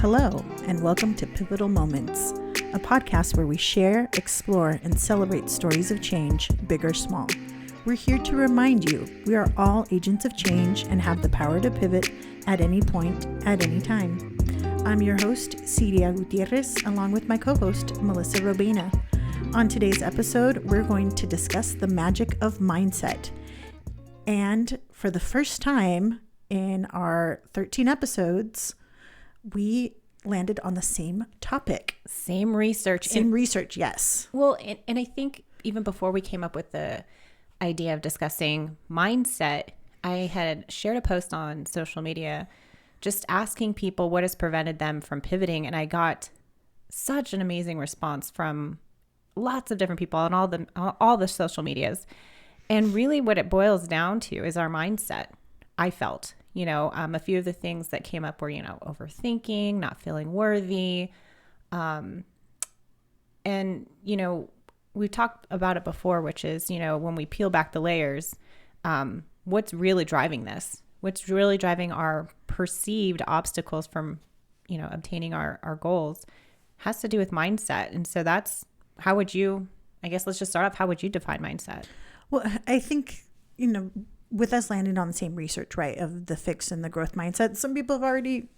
Hello, and welcome to Pivotal Moments, a podcast where we share, explore, and celebrate stories of change, big or small. We're here to remind you we are all agents of change and have the power to pivot at any point, at any time. I'm your host, Siria Gutierrez, along with my co-host, Melissa Robena. On today's episode, we're going to discuss the magic of mindset. And for the first time in our 13 episodes, we landed on the same topic. Same research, yes. Well, and I think even before we came up with the idea of discussing mindset, I had shared a post on social media just asking people what has prevented them from pivoting. And I got such an amazing response from lots of different people on all the social medias. And really what it boils down to is our mindset, I felt. A few of the things that came up were, overthinking, not feeling worthy. And, we've talked about it before, which is, when we peel back the layers, what's really driving this? What's really driving our perceived obstacles from, obtaining our goals has to do with mindset. And so let's just start off. How would you define mindset? Well, I think, with us landing on the same research, right, of the fixed and the growth mindset, some people have already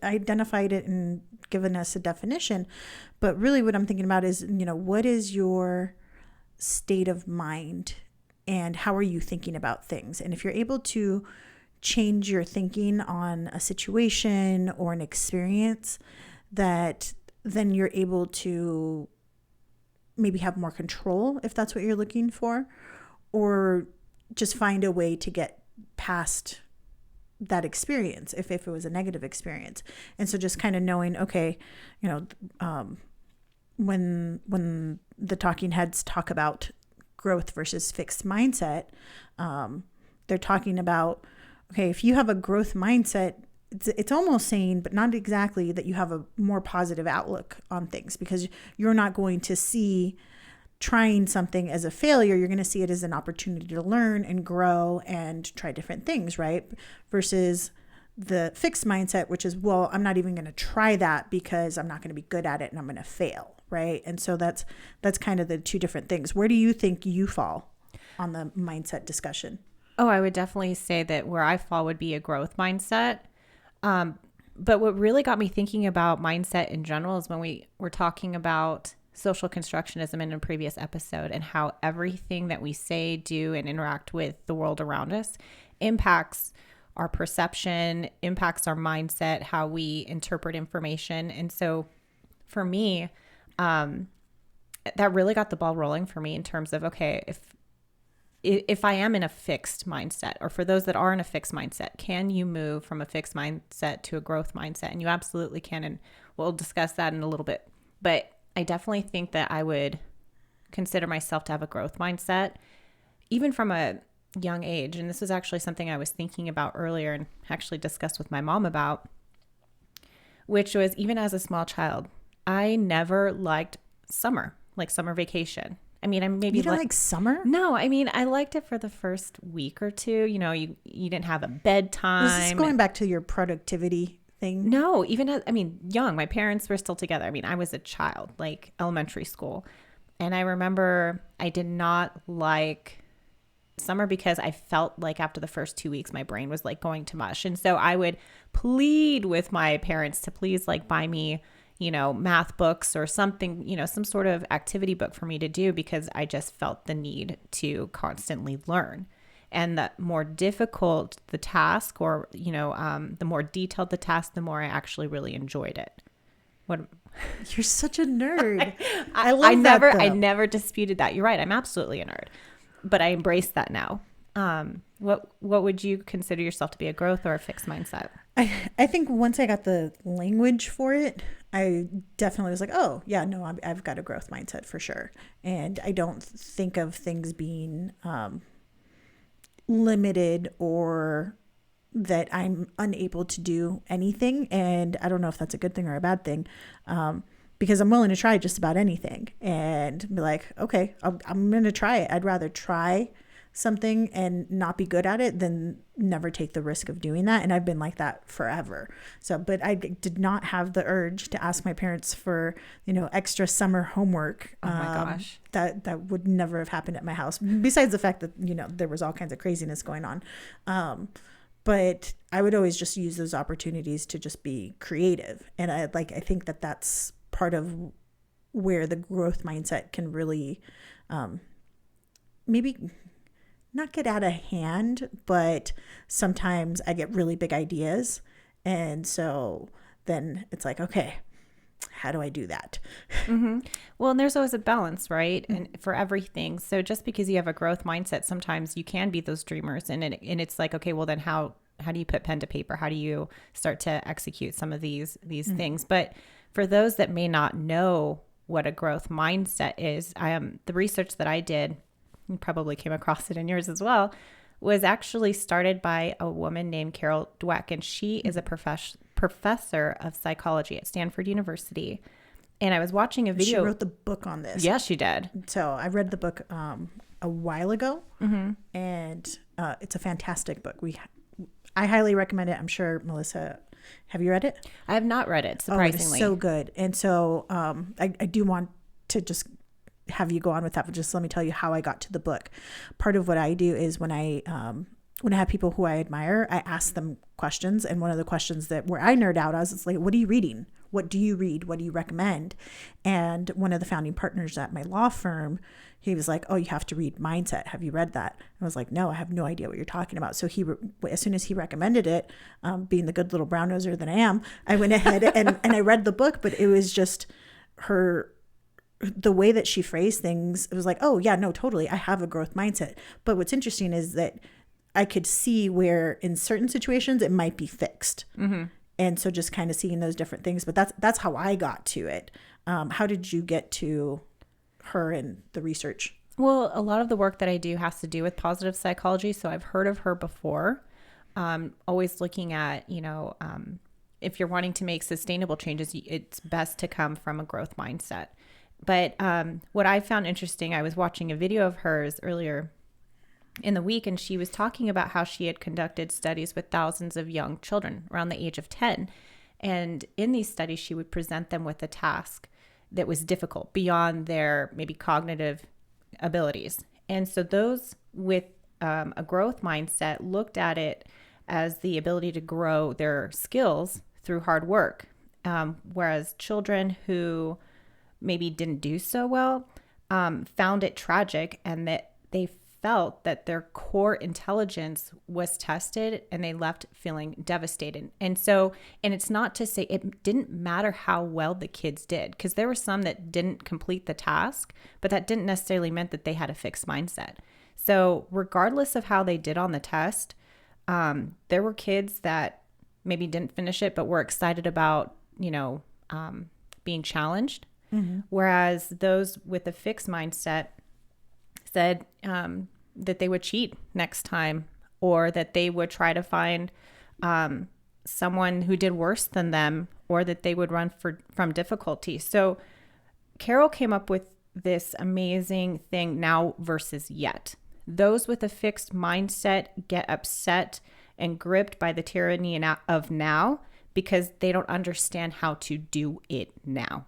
identified it and given us a definition. But really what I'm thinking about is, what is your state of mind and how are you thinking about things? And if you're able to change your thinking on a situation or an experience, that then you're able to maybe have more control if that's what you're looking for, or just find a way to get past that experience if it was a negative experience. And so just kind of knowing, okay, when the talking heads talk about growth versus fixed mindset, they're talking about, okay, if you have a growth mindset, it's almost saying, but not exactly, that you have a more positive outlook on things, because you're not going to see trying something as a failure. You're going to see it as an opportunity to learn and grow and try different things, right? Versus the fixed mindset, which is, well, I'm not even going to try that because I'm not going to be good at it and I'm going to fail, right? And so that's kind of the two different things. Where do you think you fall on the mindset discussion? Oh, I would definitely say that where I fall would be a growth mindset. But what really got me thinking about mindset in general is when we were talking about social constructionism in a previous episode and how everything that we say, do, and interact with the world around us impacts our perception, impacts our mindset, how we interpret information. And so for me, that really got the ball rolling for me in terms of, okay, if I am in a fixed mindset, or for those that are in a fixed mindset, can you move from a fixed mindset to a growth mindset? And you absolutely can. And we'll discuss that in a little bit. But I definitely think that I would consider myself to have a growth mindset, even from a young age. And this is actually something I was thinking about earlier and actually discussed with my mom about, which was, even as a small child, I never liked summer, like summer vacation. I mean, you don't like summer? No, I mean, I liked it for the first week or two. You didn't have a bedtime. Is this going back to your productivity thing? No, young. My parents were still together. I mean, I was a child, like elementary school. And I remember I did not like summer because I felt like after the first 2 weeks, my brain was like going to mush. And so I would plead with my parents to please like buy me, math books or something, some sort of activity book for me to do, because I just felt the need to constantly learn. And the more difficult the task, or, the more detailed the task, the more I actually really enjoyed it. You're such a nerd. I never disputed that. You're right. I'm absolutely a nerd, but I embrace that now. What would you consider yourself to be, a growth or a fixed mindset? I think once I got the language for it, I definitely was like, oh yeah, no, I've got a growth mindset for sure. And I don't think of things being, limited or that I'm unable to do anything. And I don't know if that's a good thing or a bad thing, because I'm willing to try just about anything and be like, okay, I'm going to try it. I'd rather try something and not be good at it, then never take the risk of doing that. And I've been like that forever. So, but I did not have the urge to ask my parents for, extra summer homework. Oh my gosh. That would never have happened at my house, besides the fact that, there was all kinds of craziness going on. But I would always just use those opportunities to just be creative. And I think that that's part of where the growth mindset can really, maybe not get out of hand, but sometimes I get really big ideas. And so then it's like, okay, how do I do that? Mm-hmm. Well, and there's always a balance, right? And for everything. So just because you have a growth mindset, sometimes you can be those dreamers. And it's like, okay, well then how do you put pen to paper? How do you start to execute some of these things? But for those that may not know what a growth mindset is, the research that I did, you probably came across it in yours as well, was actually started by a woman named Sarah Dweck, and she is a professor of psychology at Stanford University. And I was watching a video. She wrote the book on this. Yeah, she did. So I read the book a while ago, and it's a fantastic book. I highly recommend it. I'm sure, Melissa, have you read it? I have not read it, surprisingly. Oh, it's so good. And so I do want to just have you go on with that, but just let me tell you how I got to the book. Part of what I do is when I have people who I admire, I ask them questions. And one of the questions where I nerd out is, it's like, what are you reading? What do you read? What do you recommend? And one of the founding partners at my law firm, he was like, oh, you have to read Mindset. Have you read that? I was like, no, I have no idea what you're talking about. So as soon as he recommended it, being the good little brown noser that I am, I went ahead and I read the book, but it was just the way that she phrased things. It was like, oh yeah, no, totally. I have a growth mindset. But what's interesting is that I could see where in certain situations it might be fixed. Mm-hmm. And so just kind of seeing those different things, but that's how I got to it. How did you get to her and the research? Well, a lot of the work that I do has to do with positive psychology. So I've heard of her before. Always looking at, if you're wanting to make sustainable changes, it's best to come from a growth mindset. But what I found interesting, I was watching a video of hers earlier in the week, and she was talking about how she had conducted studies with thousands of young children around the age of 10. And in these studies, she would present them with a task that was difficult beyond their maybe cognitive abilities. And so those with a growth mindset looked at it as the ability to grow their skills through hard work. Whereas children who maybe didn't do so well found it tragic, and that they felt that their core intelligence was tested and they left feeling devastated. And it's not to say it didn't matter how well the kids did, because there were some that didn't complete the task, but that didn't necessarily mean that they had a fixed mindset. So regardless of how they did on the test, there were kids that maybe didn't finish it, but were excited about, being challenged. Mm-hmm. Whereas those with a fixed mindset said that they would cheat next time, or that they would try to find someone who did worse than them, or that they would run from difficulty. So Carol came up with this amazing thing, now versus yet. Those with a fixed mindset get upset and gripped by the tyranny of now because they don't understand how to do it now.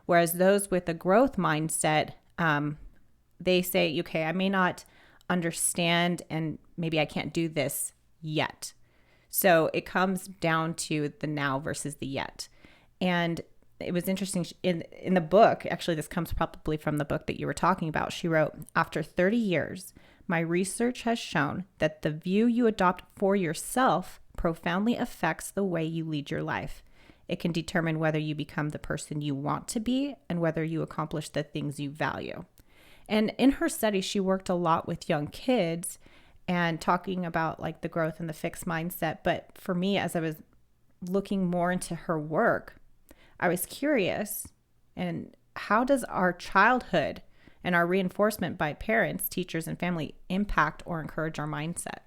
Whereas those with a growth mindset, they say, okay, I may not understand, and maybe I can't do this yet. So it comes down to the now versus the yet. And it was interesting in the book, actually, this comes probably from the book that you were talking about. She wrote, after 30 years, my research has shown that the view you adopt for yourself profoundly affects the way you lead your life. It can determine whether you become the person you want to be and whether you accomplish the things you value. And in her study, she worked a lot with young kids and talking about like the growth and the fixed mindset. But for me, as I was looking more into her work, I was curious, and how does our childhood and our reinforcement by parents, teachers, and family impact or encourage our mindset?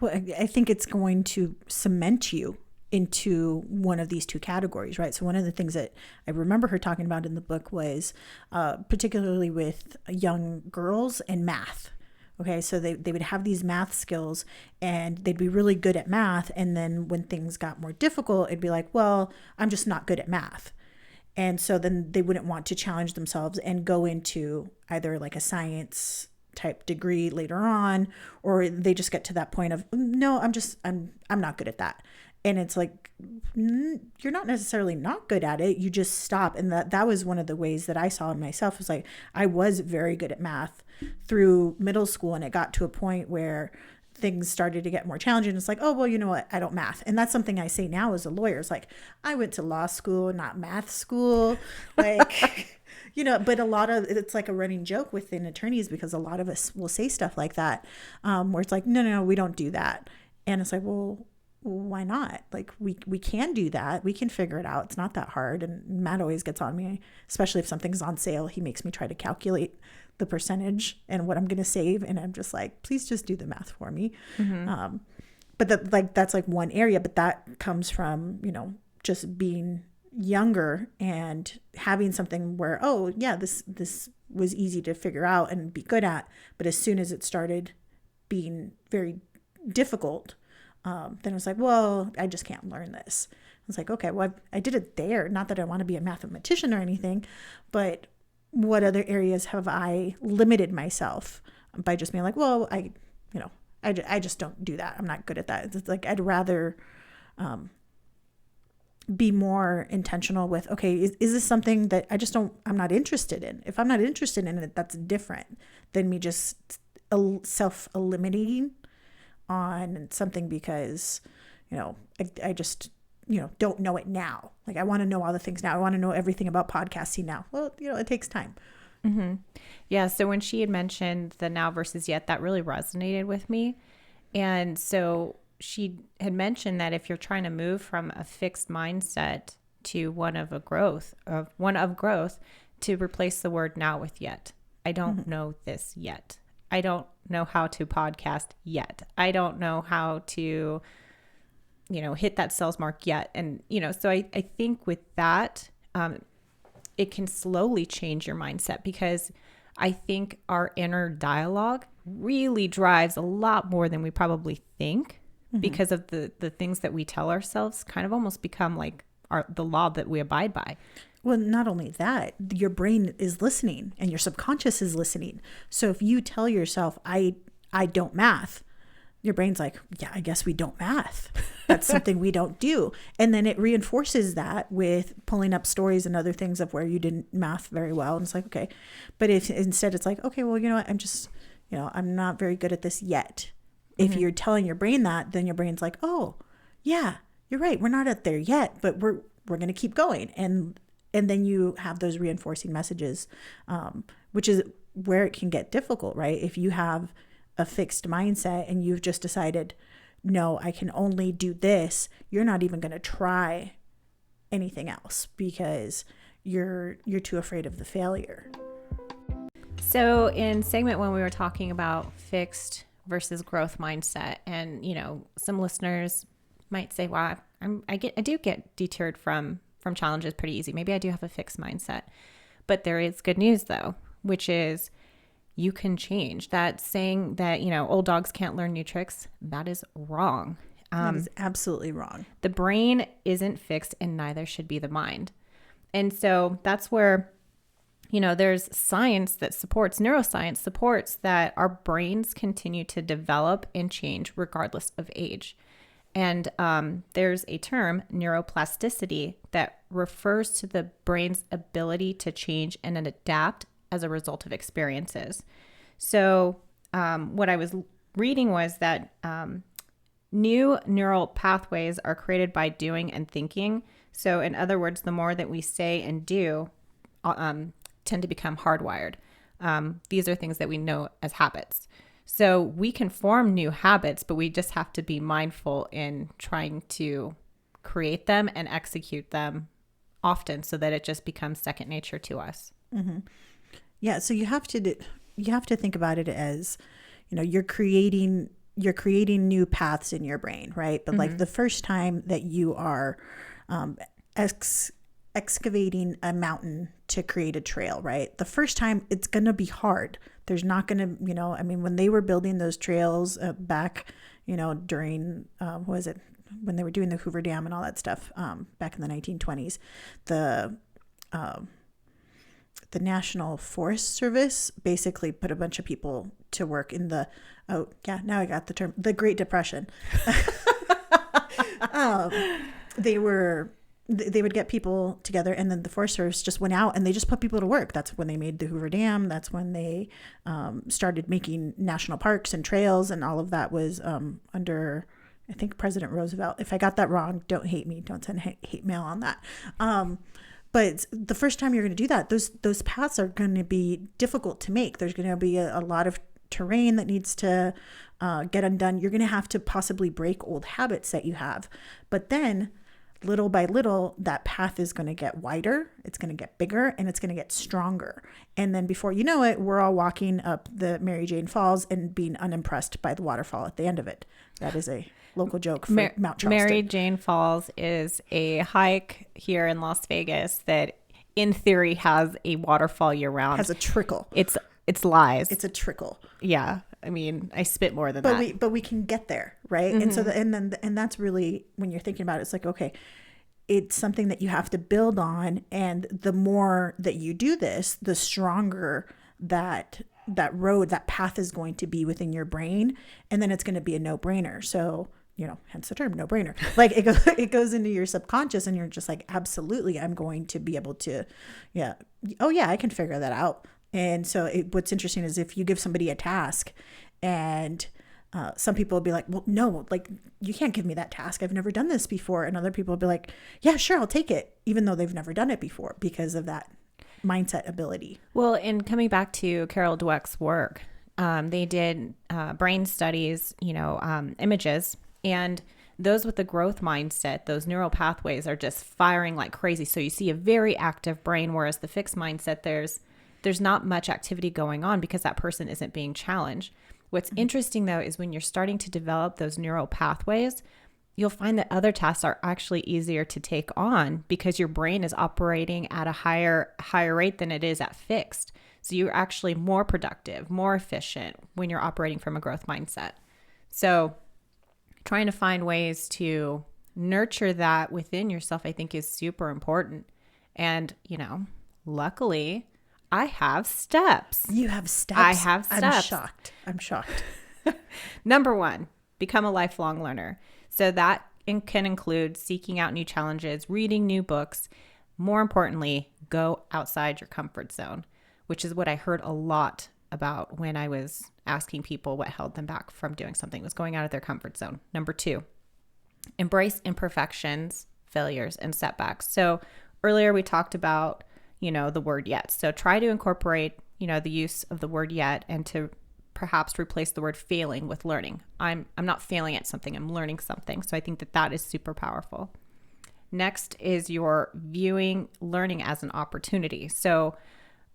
Well, I think it's going to cement you into one of these two categories, right? So one of the things that I remember her talking about in the book was particularly with young girls and math, Okay, so they would have these math skills and they'd be really good at math. And then when things got more difficult, it'd be like, well, I'm just not good at math. And so then they wouldn't want to challenge themselves and go into either like a science type degree later on, or they just get to that point of, no, I'm not good at that. And it's like, you're not necessarily not good at it. You just stop. And that was one of the ways that I saw in myself, was like, I was very good at math through middle school. And it got to a point where things started to get more challenging. It's like, oh, well, you know what? I don't math. And that's something I say now as a lawyer. It's like, I went to law school, not math school. Like, but a lot of it's like a running joke within attorneys, because a lot of us will say stuff like that, where it's like, no, we don't do that. And it's like, well, why not? Like, we can do that. We can figure it out. It's not that hard. And Matt always gets on me, especially if something's on sale. He makes me try to calculate the percentage and what I'm going to save. And I'm just like, please just do the math for me. Mm-hmm. But that's like one area, but that comes from, just being younger and having something where, oh yeah, this was easy to figure out and be good at. But as soon as it started being very difficult, then it was like, well, I just can't learn this. I was like, okay, well, I did it there. Not that I want to be a mathematician or anything, but what other areas have I limited myself by just being like, well, I just don't do that. I'm not good at that. It's like, I'd rather be more intentional with, okay, is this something that I'm not interested in? If I'm not interested in it, that's different than me just self-eliminating on something because, I just, don't know it now. Like, I want to know all the things now. I want to know everything about podcasting now. Well, it takes time. Mm-hmm. Yeah. So when she had mentioned the now versus yet, that really resonated with me. And so she had mentioned that if you're trying to move from a fixed mindset to one of growth, to replace the word now with yet. I don't mm-hmm. know this yet. I don't know how to podcast yet. I don't know how to, hit that sales mark yet. And, so I think with that, it can slowly change your mindset, because I think our inner dialogue really drives a lot more than we probably think, mm-hmm. because of the things that we tell ourselves kind of almost become like the law that we abide by. Well, not only that, your brain is listening and your subconscious is listening. So if you tell yourself, I don't math, your brain's like, yeah, I guess we don't math. That's something we don't do. And then it reinforces that with pulling up stories and other things of where you didn't math very well. And it's like, okay. But if instead it's like, okay, well, you know what? I'm just, I'm not very good at this yet. Mm-hmm. If you're telling your brain that, then your brain's like, oh, yeah, you're right. We're not at there yet, but we're going to keep going. And then you have those reinforcing messages, which is where it can get difficult, right? If you have a fixed mindset and you've just decided, no, I can only do this, you're not even going to try anything else because you're too afraid of the failure. So in segment 1, we were talking about fixed versus growth mindset. And, some listeners might say, wow, I do get deterred from challenges pretty easy. Maybe I do have a fixed mindset. But there is good news though, which is you can change. That saying that, old dogs can't learn new tricks, that is wrong. That is absolutely wrong. The brain isn't fixed, and neither should be the mind. And so that's where, there's neuroscience supports that our brains continue to develop and change regardless of age. And there's a term, neuroplasticity, that refers to the brain's ability to change and adapt as a result of experiences. So what I was reading was that new neural pathways are created by doing and thinking. So in other words, the more that we say and do tend to become hardwired. These are things that we know as habits. So we can form new habits, but we just have to be mindful in trying to create them and execute them often so that it just becomes second nature to us. Mm-hmm. Yeah. So you have to think about it as, you're creating new paths in your brain, right? But mm-hmm. like the first time that you are excavating a mountain to create a trail, right? The first time it's going to be hard. There's not going to, I mean, when they were building those trails back, during, what was it? When they were doing the Hoover Dam and all that stuff back in the 1920s, the National Forest Service basically put a bunch of people to work in now I got the term, the Great Depression. They would get people together, and then the Forest Service just went out and they just put people to work. That's when they made the Hoover Dam. That's when they started making national parks and trails, and all of that was under, I think, President Roosevelt. If I got that wrong, don't hate me. Don't send hate mail on that. But the first time you're going to do that, those paths are going to be difficult to make. There's going to be a lot of terrain that needs to get undone. You're going to have to possibly break old habits that you have. But then little by little, that path is going to get wider, it's going to get bigger, and it's going to get stronger. And then before you know it, we're all walking up the Mary Jane Falls and being unimpressed by the waterfall at the end of it. That is a local joke for Mount Charleston. Mary Jane Falls is a hike here in Las Vegas that in theory has a waterfall year round. Has a trickle. It's lies. It's a trickle. Yeah. I mean, I spit more than that. But we can get there, right? Mm-hmm. And so and that's really, when you're thinking about it, it's like, okay, it's something that you have to build on, and the more that you do this, the stronger that road, that path is going to be within your brain, and then it's going to be a no-brainer. So, hence the term no-brainer. Like it goes into your subconscious, and you're just like, absolutely, I'm going to be able to, I can figure that out. And so what's interesting is if you give somebody a task, and some people will be like, well, no, like, you can't give me that task. I've never done this before. And other people will be like, yeah, sure, I'll take it, even though they've never done it before, because of that mindset ability. Well, and coming back to Carol Dweck's work, they did brain studies, images, and those with the growth mindset, those neural pathways are just firing like crazy. So you see a very active brain, whereas the fixed mindset, there's not much activity going on because that person isn't being challenged. What's interesting, though, is when you're starting to develop those neural pathways, you'll find that other tasks are actually easier to take on because your brain is operating at a higher rate than it is at fixed. So you're actually more productive, more efficient when you're operating from a growth mindset. So trying to find ways to nurture that within yourself, I think, is super important. And, luckily, I have steps. You have steps? I have steps. I'm shocked. Number 1, become a lifelong learner. So that can include seeking out new challenges, reading new books. More importantly, go outside your comfort zone, which is what I heard a lot about when I was asking people what held them back from doing something, was going out of their comfort zone. Number 2, embrace imperfections, failures, and setbacks. So earlier we talked about the word yet. So try to incorporate, the use of the word yet, and to perhaps replace the word failing with learning. I'm not failing at something, I'm learning something. So I think that is super powerful. Next is your viewing learning as an opportunity. So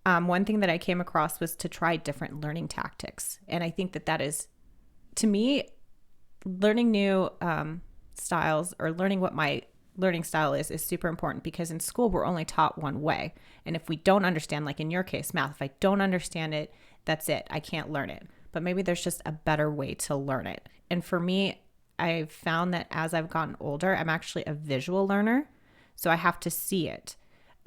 one thing that I came across was to try different learning tactics. And I think that is, to me, learning new styles, or learning what my learning style is super important, because in school we're only taught one way. And if we don't understand, like in your case, math, if I don't understand it, that's it. I can't learn it. But maybe there's just a better way to learn it. And for me, I've found that as I've gotten older, I'm actually a visual learner. So I have to see it.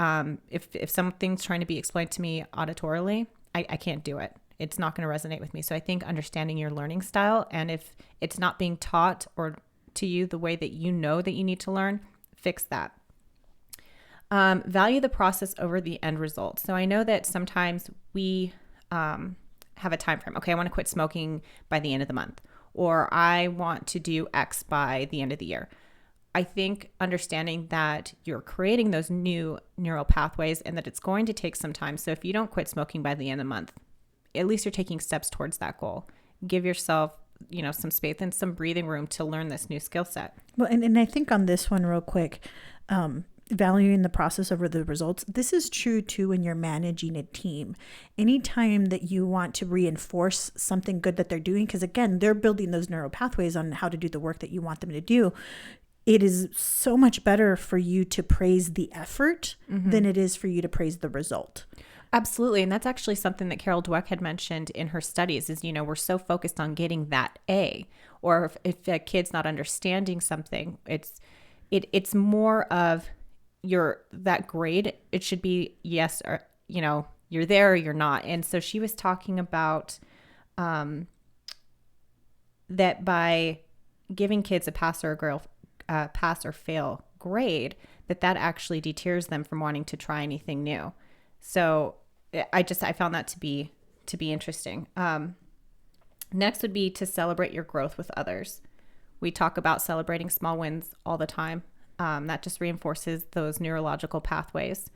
If something's trying to be explained to me auditorily, I can't do it. It's not going to resonate with me. So I think understanding your learning style, and if it's not being taught or to you the way that you know that you need to learn, fix that. Value the process over the end result. So I know that sometimes we have a time frame. Okay, I want to quit smoking by the end of the month, or I want to do X by the end of the year. I think understanding that you're creating those new neural pathways and that it's going to take some time. So if you don't quit smoking by the end of the month, at least you're taking steps towards that goal. Give yourself, some space and some breathing room to learn this new skill set. Well, and I think on this one real quick, valuing the process over the results, this is true too when you're managing a team. Anytime that you want to reinforce something good that they're doing, because again, they're building those neural pathways on how to do the work that you want them to do. It is so much better for you to praise the effort than it is for you to praise the result. Absolutely. And that's actually something that Carol Dweck had mentioned in her studies is, we're so focused on getting that A, or if a kid's not understanding something, it's more of that grade. It should be yes, or, you're there or you're not. And so she was talking about that by giving kids a pass or fail grade, that actually deters them from wanting to try anything new. So I found that to be interesting. Next would be to celebrate your growth with others. We talk about celebrating small wins all the time. That just reinforces those neurological pathways.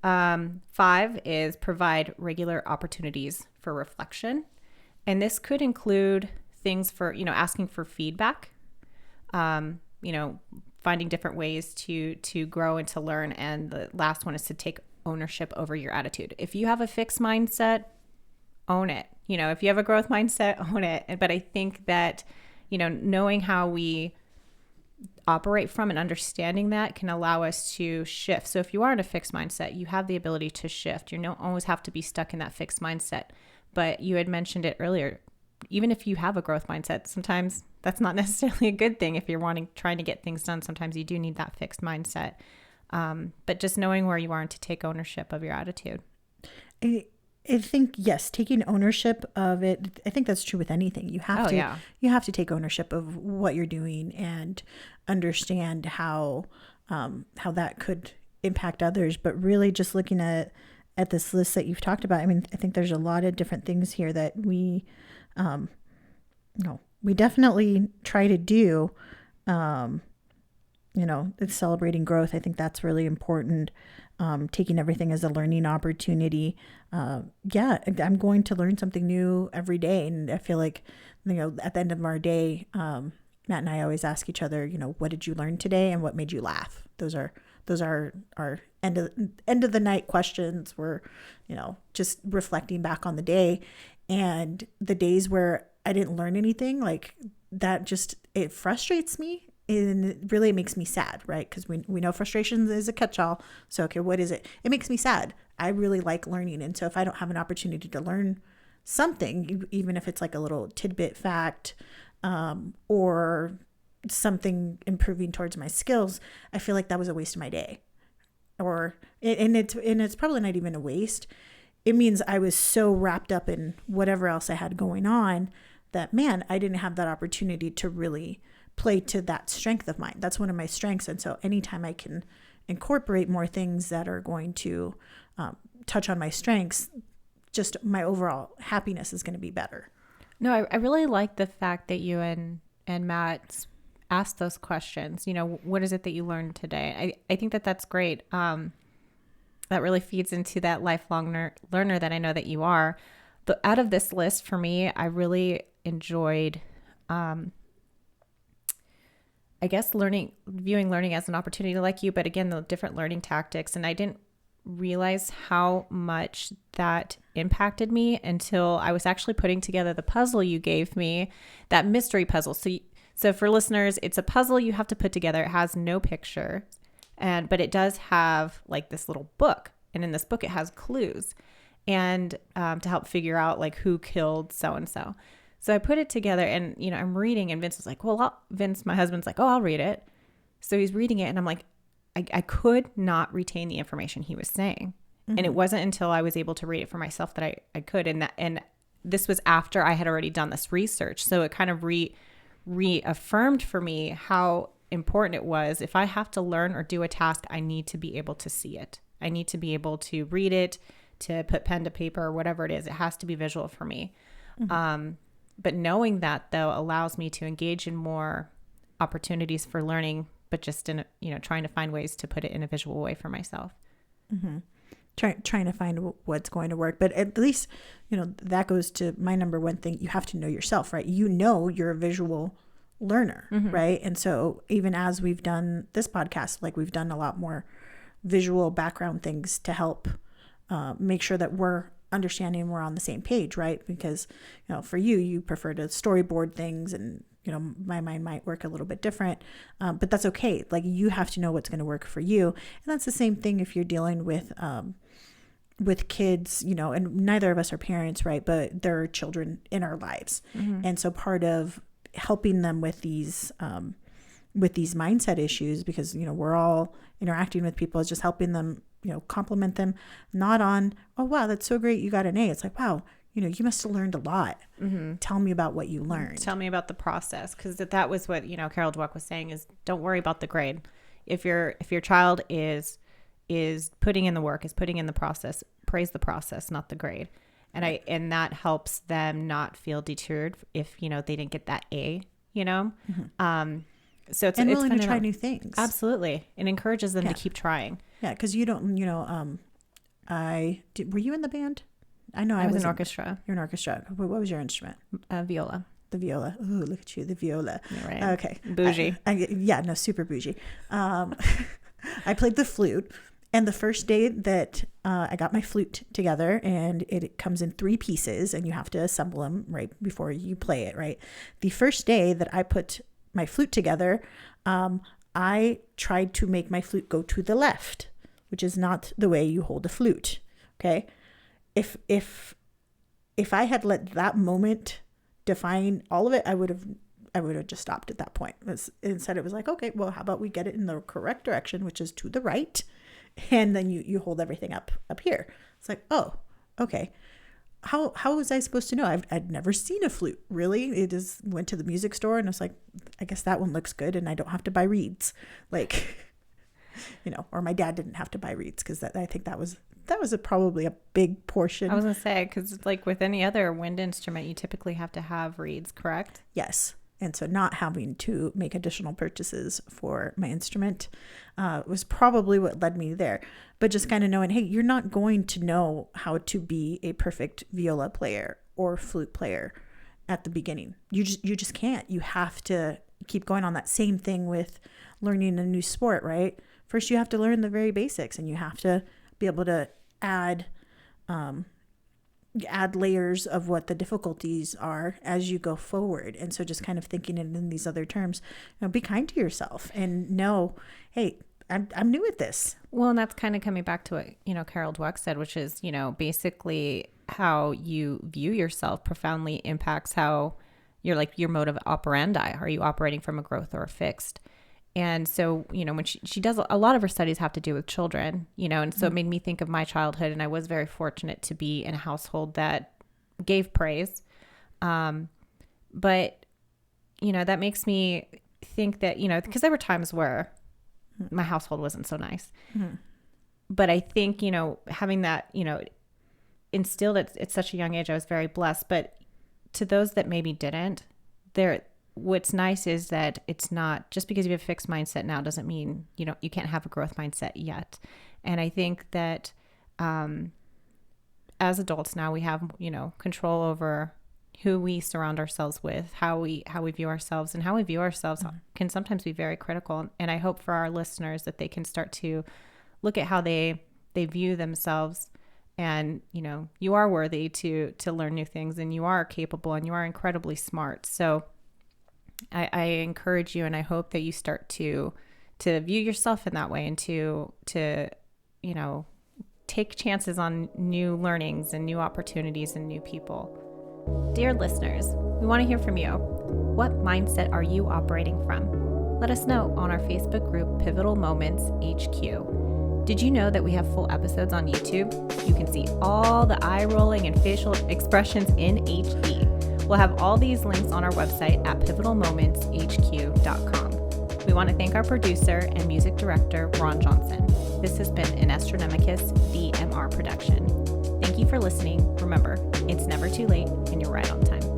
5 is provide regular opportunities for reflection. And this could include things for, asking for feedback, finding different ways to grow and to learn. And the last one is to take ownership over your attitude. If you have a fixed mindset, own it. If you have a growth mindset, own it. But I think that, knowing how we operate from and understanding that can allow us to shift. So if you are in a fixed mindset, you have the ability to shift. You don't always have to be stuck in that fixed mindset. But you had mentioned it earlier. Even if you have a growth mindset, sometimes that's not necessarily a good thing. If you're trying to get things done, sometimes you do need that fixed mindset. But just knowing where you are and to take ownership of your attitude. I think, yes, taking ownership of it. I think that's true with anything. You have to take ownership of what you're doing and understand how that could impact others. But really just looking at this list that you've talked about, I mean, I think there's a lot of different things here that we definitely try to do. It's celebrating growth. I think that's really important. Taking everything as a learning opportunity. I'm going to learn something new every day. And I feel like, at the end of our day, Matt and I always ask each other, what did you learn today and what made you laugh? Those are our end of the night questions. We're, just reflecting back on the day, and the days where I didn't learn anything, like that, it frustrates me. And it really makes me sad, right? Because we know frustration is a catch-all. So, okay, what is it? It makes me sad. I really like learning. And so if I don't have an opportunity to learn something, even if it's like a little tidbit fact or something improving towards my skills, I feel like that was a waste of my day. It's probably not even a waste. It means I was so wrapped up in whatever else I had going on that, man, I didn't have that opportunity to really play to that strength of mine. That's one of my strengths. And so anytime I can incorporate more things that are going to touch on my strengths, just my overall happiness is going to be better. No, I really like the fact that you and Matt asked those questions. What is it that you learned today? I think that's great. That really feeds into that lifelong learner that I know that you are. Out of this list, for me, I really enjoyed viewing learning as an opportunity like you, but again, the different learning tactics. And I didn't realize how much that impacted me until I was actually putting together the puzzle you gave me, that mystery puzzle. So for listeners, it's a puzzle you have to put together. It has no picture, but it does have like this little book. And in this book, it has clues and to help figure out like who killed so-and-so. So I put it together and, I'm reading and Vince was like, Vince, my husband's like, I'll read it. So he's reading it and I'm like, I could not retain the information he was saying. Mm-hmm. And it wasn't until I was able to read it for myself that I could. And this was after I had already done this research. So it kind of reaffirmed for me how important it was. If I have to learn or do a task, I need to be able to see it. I need to be able to read it, to put pen to paper or whatever it is. It has to be visual for me. Mm-hmm. But knowing that, though, allows me to engage in more opportunities for learning, but just in, trying to find ways to put it in a visual way for myself. Mm-hmm. Trying to find what's going to work. But at least, that goes to my number one thing. You have to know yourself, right? You're a visual learner, mm-hmm. right? And so even as we've done this podcast, like we've done a lot more visual background things to help make sure that we're understanding we're on the same page, right? Because, for you prefer to storyboard things and, my mind might work a little bit different, but that's okay. Like you have to know what's going to work for you. And that's the same thing if you're dealing with, with kids, you know, and neither of us are parents, right? But there are children in our lives. And so part of helping them with these mindset issues, because, you know, we're all interacting with people, is just helping them, you know, compliment them, not on, oh, wow, that's so great, you got an A. It's like, wow, you know, you must have learned a lot. Tell me about what you learned. Tell me about the process. Because that was what, you know, Carol Dweck was saying, is don't worry about the grade. If your child is putting in the work, is putting in the process, praise the process, not the grade. And that helps them not feel deterred if, you know, they didn't get that A, you know? So it's willing to try new things. Absolutely. It encourages them to keep trying. Yeah. Cause you don't, you know, were you in the band? I know I was in orchestra. You're in orchestra. What was your instrument? Viola. The viola. Ooh, look at you, the viola. You're right. Okay. Bougie. Super bougie. I played the flute. And the first day that I got my flute together, and it comes in 3 pieces, and you have to assemble them right before you play it, right? The first day that I put my flute together, I tried to make my flute go to the left, which is not the way you hold a flute. Okay. If I had let that moment define all of it, I would have just stopped at that point. Instead, it was like, okay, well, how about we get it in the correct direction, which is to the right, and then you hold everything up here. It's like, oh, okay. How was I supposed to know? I'd never seen a flute, really. It just went to the music store, and I was like, I guess that one looks good, and I don't have to buy reeds, like, you know. Or my dad didn't have to buy reeds, because I think that was probably a big portion. I was gonna say, because like with any other wind instrument, you typically have to have reeds, correct? Yes. And so not having to make additional purchases for my instrument was probably what led me there. But just kind of knowing, hey, you're not going to know how to be a perfect viola player or flute player at the beginning. You just can't. You have to keep going on that same thing with learning a new sport, right? First, you have to learn the very basics, and you have to be able to add layers of what the difficulties are as you go forward. And so just kind of thinking it in these other terms, you know, be kind to yourself and know, hey, I'm new at this. Well, and that's kind of coming back to what, you know, Carol Dweck said, which is, you know, basically how you view yourself profoundly impacts how your mode of operandi. Are you operating from a growth or a fixed? And so, you know, when she does, a lot of her studies have to do with children, you know, and so it made me think of my childhood, and I was very fortunate to be in a household that gave praise. But, you know, that makes me think that, you know, because there were times where my household wasn't so nice. But I think, you know, having that, you know, instilled at such a young age, I was very blessed. But to those that maybe didn't, what's nice is that it's not just because you have a fixed mindset now doesn't mean, you know, you can't have a growth mindset yet. And I think that as adults now, we have, you know, control over who we surround ourselves with, how we view ourselves, and how we view ourselves can sometimes be very critical. And I hope for our listeners that they can start to look at how they view themselves. And, you know, you are worthy to learn new things, and you are capable, and you are incredibly smart. So I encourage you, and I hope that you start to view yourself in that way, and to you know, take chances on new learnings and new opportunities and new people. Dear listeners, we want to hear from you. What mindset are you operating from? Let us know on our Facebook group, Pivotal Moments HQ. Did you know that we have full episodes on YouTube? You can see all the eye rolling and facial expressions in HD. We'll have all these links on our website at pivotalmomentshq.com. We want to thank our producer and music director, Ron Johnson. This has been an Astronomicus DMR production. Thank you for listening. Remember, it's never too late, and you're right on time.